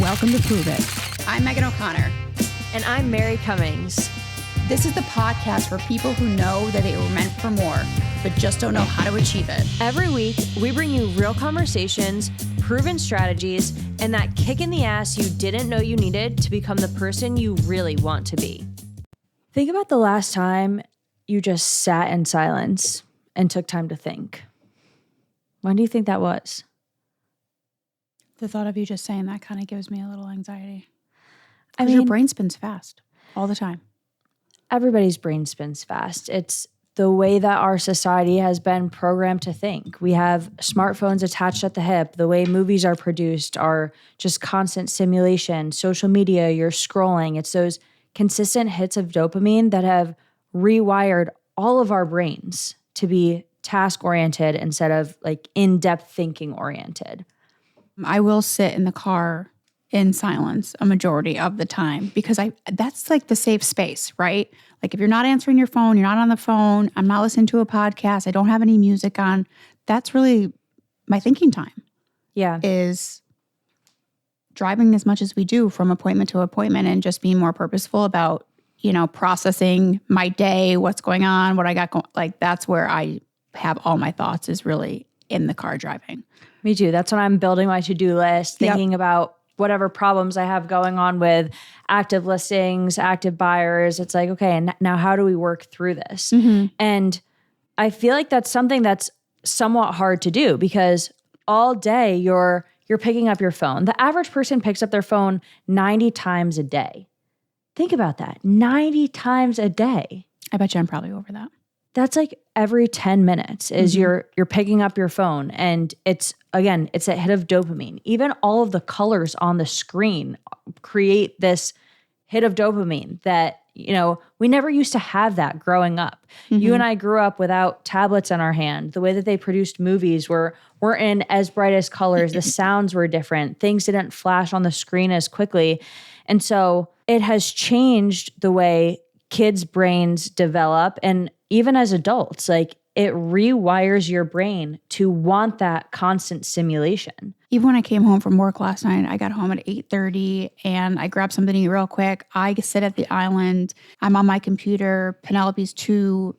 Welcome to Prove It. I'm Megan O'Connor. And I'm Mary Cummings. This is the podcast for people who know that they were meant for more, but just don't know how to achieve it. Every week, we bring you real conversations, proven strategies, and that kick in the ass you didn't know you needed to become the person you really want to be. Think about the last time you just sat in silence and took time to think. When do you think that was? The thought of you just saying that kind of gives me a little anxiety. I mean, your brain spins fast all the time. Everybody's brain spins fast. It's the way that our society has been programmed to think. We have smartphones attached at the hip. The way movies are produced are just constant stimulation. Social media, you're scrolling. It's those consistent hits of dopamine that have rewired all of our brains to be task-oriented instead of like in-depth thinking oriented. I will sit in the car in silence a majority of the time because that's like the safe space, right? Like if you're not answering your phone, you're not on the phone, I'm not listening to a podcast, I don't have any music on, that's really my thinking time. Yeah. Is driving as much as we do from appointment to appointment and just being more purposeful about, processing my day, what's going on, what I got going. Like that's where I have all my thoughts is really in the car driving. Me too. That's when I'm building my to-do list, thinking about whatever problems I have going on with active listings, active buyers. It's like, okay, and now how do we work through this? Mm-hmm. And I feel like that's something that's somewhat hard to do because all day you're picking up your phone. The average person picks up their phone 90 times a day. Think about that. 90 times a day. I bet you I'm probably over that. That's like every 10 minutes is Mm-hmm. you're picking up your phone, and it's that hit of dopamine. Even all of the colors on the screen create this hit of dopamine that, we never used to have that growing up. Mm-hmm. You and I grew up without tablets in our hand. The way that they produced movies weren't in as bright as colors. The sounds were different. Things didn't flash on the screen as quickly. And so it has changed the way kids' brains develop, and even as adults, like it rewires your brain to want that constant stimulation. Even when I came home from work last night, I got home at 8:30 and I grabbed something to eat real quick. I sit at the island. I'm on my computer. Penelope's two,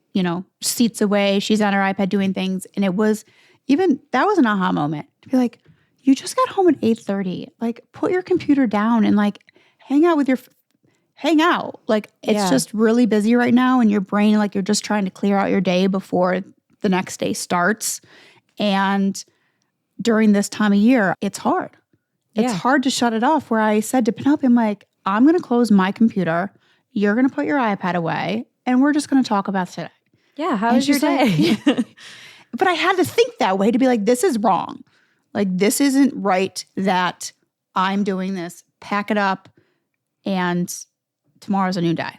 seats away. She's on her iPad doing things. And that was an aha moment to be like, you just got home at 8:30. Like put your computer down and like hang out. Like it's just really busy right now and your brain, like you're just trying to clear out your day before the next day starts. And during this time of year, it's hard. It's hard to shut it off, where I said to Penelope, I'm like, I'm going to close my computer. You're going to put your iPad away and we're just going to talk about today. Yeah. How was your day? But I had to think that way to be like, this is wrong. Like this isn't right that I'm doing this. Pack it up and tomorrow's a new day.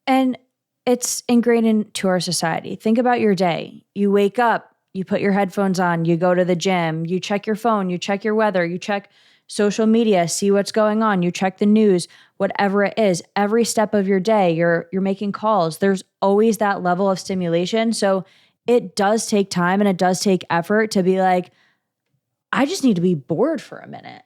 And it's ingrained into our society. Think about your day. You wake up, you put your headphones on, you go to the gym, you check your phone, you check your weather, you check social media, see what's going on, you check the news, whatever it is. Every step of your day, you're making calls. There's always that level of stimulation. So it does take time and it does take effort to be like, I just need to be bored for a minute.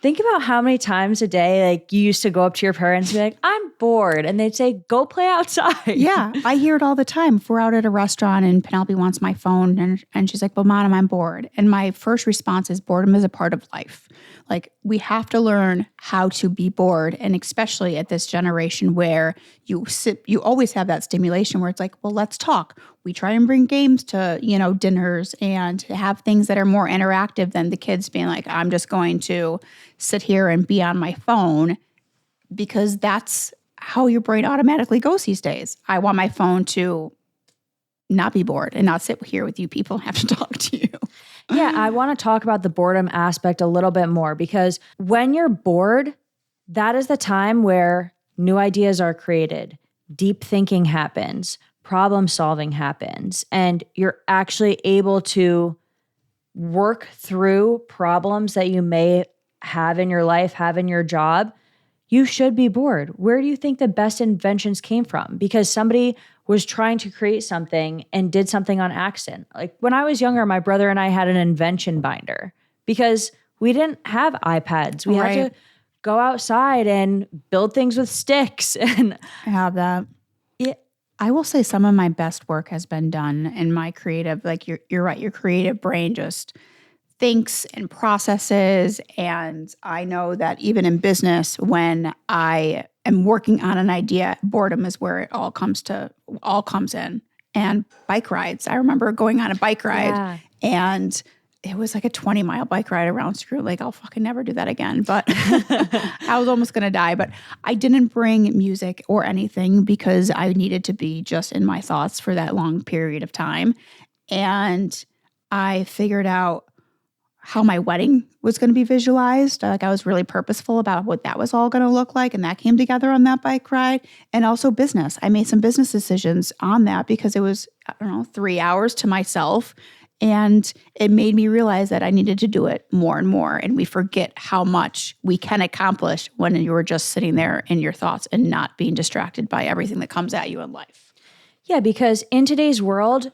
Think about how many times a day, like you used to go up to your parents and be like, I'm bored. And they'd say, go play outside. Yeah, I hear it all the time. If we're out at a restaurant and Penelope wants my phone and she's like, well, Mom, I'm bored. And my first response is boredom is a part of life. Like we have to learn how to be bored. And especially at this generation where you always have that stimulation where it's like, well, let's talk. We try and bring games to, dinners and have things that are more interactive than the kids being like, I'm just going to sit here and be on my phone, because that's how your brain automatically goes these days. I want my phone to not be bored and not sit here with you people and have to talk to you. Yeah, I want to talk about the boredom aspect a little bit more, because when you're bored, that is the time where new ideas are created, deep thinking happens, problem solving happens, and you're actually able to work through problems that you may have in your life, have in your job. You should be bored. Where do you think the best inventions came from? Because somebody was trying to create something and did something on accident. Like when I was younger, my brother and I had an invention binder because We didn't have iPads. We had to go outside and build things with sticks. And I have that. I will say some of my best work has been done in my creative, like you're right, your creative brain just thinks and processes. And I know that even in business, when I am working on an idea, boredom is where it all comes in. And bike rides. I remember going on a bike ride and it was like a 20-mile bike ride around Screw Lake. I'll fucking never do that again. But I was almost going to die. But I didn't bring music or anything because I needed to be just in my thoughts for that long period of time. And I figured out how my wedding was going to be visualized. Like I was really purposeful about what that was all going to look like. And that came together on that bike ride. And also business. I made some business decisions on that because it was, 3 hours to myself. And it made me realize that I needed to do it more and more. And we forget how much we can accomplish when you're just sitting there in your thoughts and not being distracted by everything that comes at you in life. Yeah, because in today's world,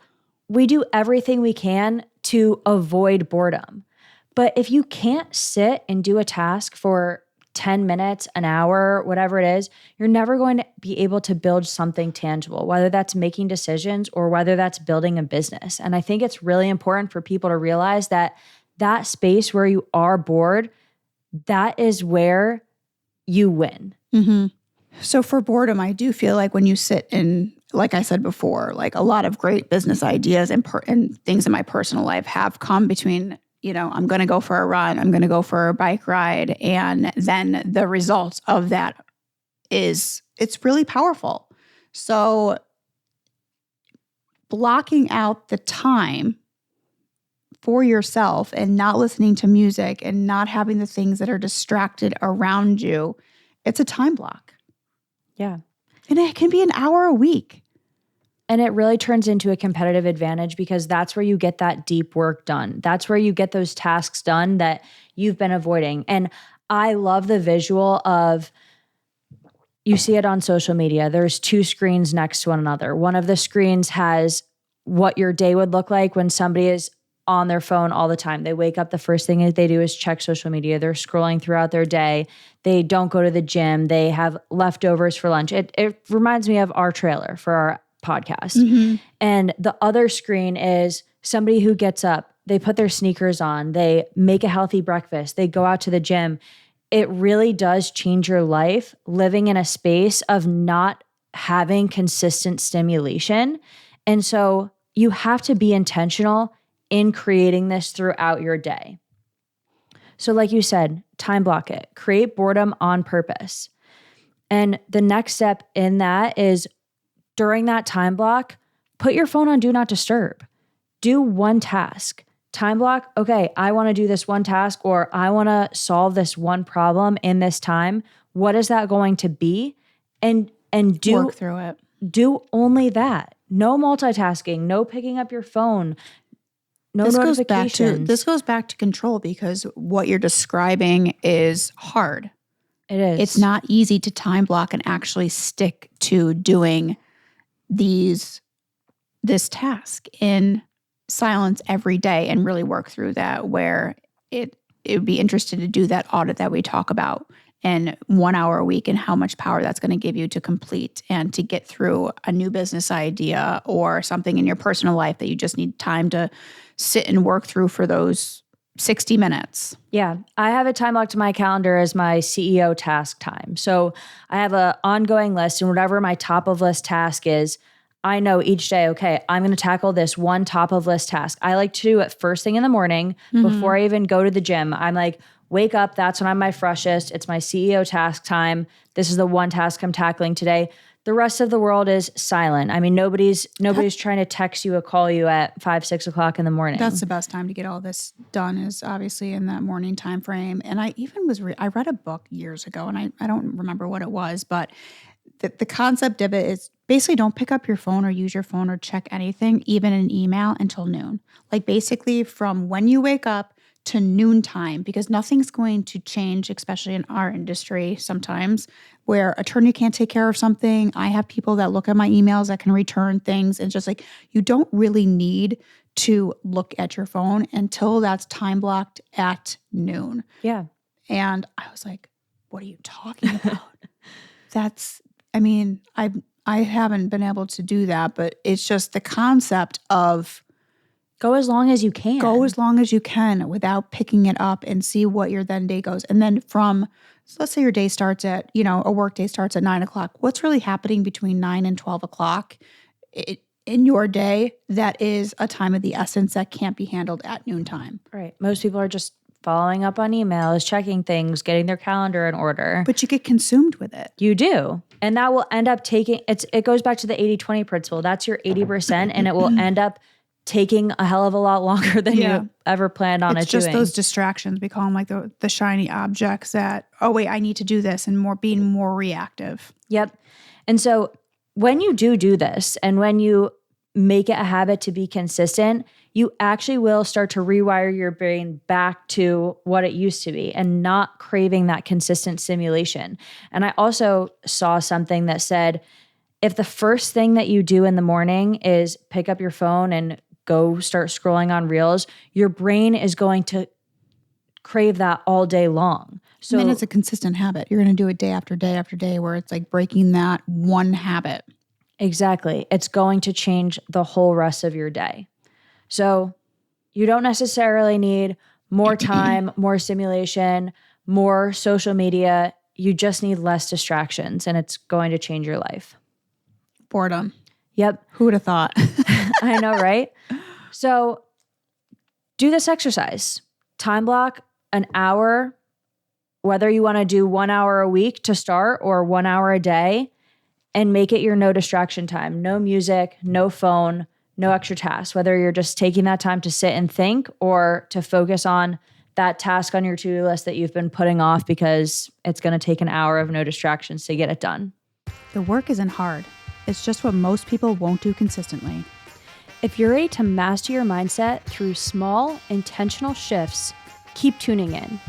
we do everything we can to avoid boredom. But if you can't sit and do a task for 10 minutes, an hour, whatever it is, you're never going to be able to build something tangible, whether that's making decisions or whether that's building a business. And I think it's really important for people to realize that that space where you are bored, that is where you win. Mm-hmm. So for boredom, I do feel like when you sit in, like I said before, like a lot of great business ideas and things in my personal life have come between I'm going to go for a run, I'm going to go for a bike ride. And then the result of that it's really powerful. So blocking out the time for yourself and not listening to music and not having the things that are distracted around you, it's a time block. Yeah. And it can be an hour a week. And it really turns into a competitive advantage because that's where you get that deep work done. That's where you get those tasks done that you've been avoiding. And I love the visual of, you see it on social media. There's two screens next to one another. One of the screens has what your day would look like when somebody is on their phone all the time. They wake up, the first thing that they do is check social media. They're scrolling throughout their day. They don't go to the gym. They have leftovers for lunch. It reminds me of our trailer for our podcast. Mm-hmm. And the other screen is somebody who gets up, they put their sneakers on, they make a healthy breakfast, they go out to the gym. It really does change your life living in a space of not having consistent stimulation. And so you have to be intentional in creating this throughout your day. So like you said, time block it, create boredom on purpose. And the next step in that is during that time block, put your phone on do not disturb. Do one task. Time block, okay, I want to do this one task or I want to solve this one problem in this time. What is that going to be? And do work through it. Do only that. No multitasking, no picking up your phone, no notifications. This goes back to control because what you're describing is hard. It is. It's not easy to time block and actually stick to doing this task in silence every day and really work through that, where it would be interesting to do that audit that we talk about in 1 hour a week and how much power that's going to give you to complete and to get through a new business idea or something in your personal life that you just need time to sit and work through for those 60 minutes. Yeah. I have a time block to my calendar as my CEO task time. So I have an ongoing list, and whatever my top of list task is, I know each day, okay, I'm going to tackle this one top of list task. I like to do it first thing in the morning before I even go to the gym. I'm like, wake up. That's when I'm my freshest. It's my CEO task time. This is the one task I'm tackling today. The rest of the world is silent. I mean, nobody's trying to text you or call you at 5, 6 o'clock in the morning. That's the best time to get all this done, is obviously in that morning time frame. And I even I read a book years ago, and I don't remember what it was, but the concept of it is basically don't pick up your phone or use your phone or check anything, even an email, until noon. Like basically from when you wake up to noontime, because nothing's going to change, especially in our industry sometimes, where attorney can't take care of something. I have people that look at my emails that can return things. And just like, you don't really need to look at your phone until that's time blocked at noon. Yeah. And I was like, what are you talking about? I haven't been able to do that, but it's just the concept of go as long as you can. Go as long as you can without picking it up and see what your then day goes. And then so let's say your day starts at, a work day starts at 9:00. What's really happening between 9 and 12 o'clock in your day that is a time of the essence that can't be handled at noontime? Right. Most people are just following up on emails, checking things, getting their calendar in order. But you get consumed with it. You do. And that will end up it goes back to the 80-20 principle. That's your 80%, and it will end up taking a hell of a lot longer than you ever planned on it doing. It's just those distractions. We call them like the shiny objects that, oh wait, I need to do this, and being more reactive. Yep. And so when you do this, and when you make it a habit to be consistent, you actually will start to rewire your brain back to what it used to be and not craving that consistent stimulation. And I also saw something that said, if the first thing that you do in the morning is pick up your phone and go start scrolling on Reels, your brain is going to crave that all day long. So and then it's a consistent habit. You're going to do it day after day after day, where it's like breaking that one habit. Exactly. It's going to change the whole rest of your day. So you don't necessarily need more time, more stimulation, more social media. You just need less distractions, and it's going to change your life. Boredom. Yep. Who would have thought? I know, right? So do this exercise. Time block an hour, whether you want to do 1 hour a week to start or 1 hour a day, and make it your no distraction time. No music, no phone, no extra tasks, whether you're just taking that time to sit and think or to focus on that task on your to-do list that you've been putting off because it's going to take an hour of no distractions to get it done. The work isn't hard. It's just what most people won't do consistently. If you're ready to master your mindset through small, intentional shifts, keep tuning in.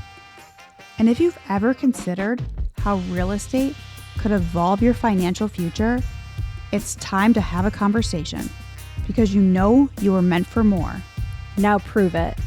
And if you've ever considered how real estate could evolve your financial future, it's time to have a conversation, because you know you were meant for more. Now prove it.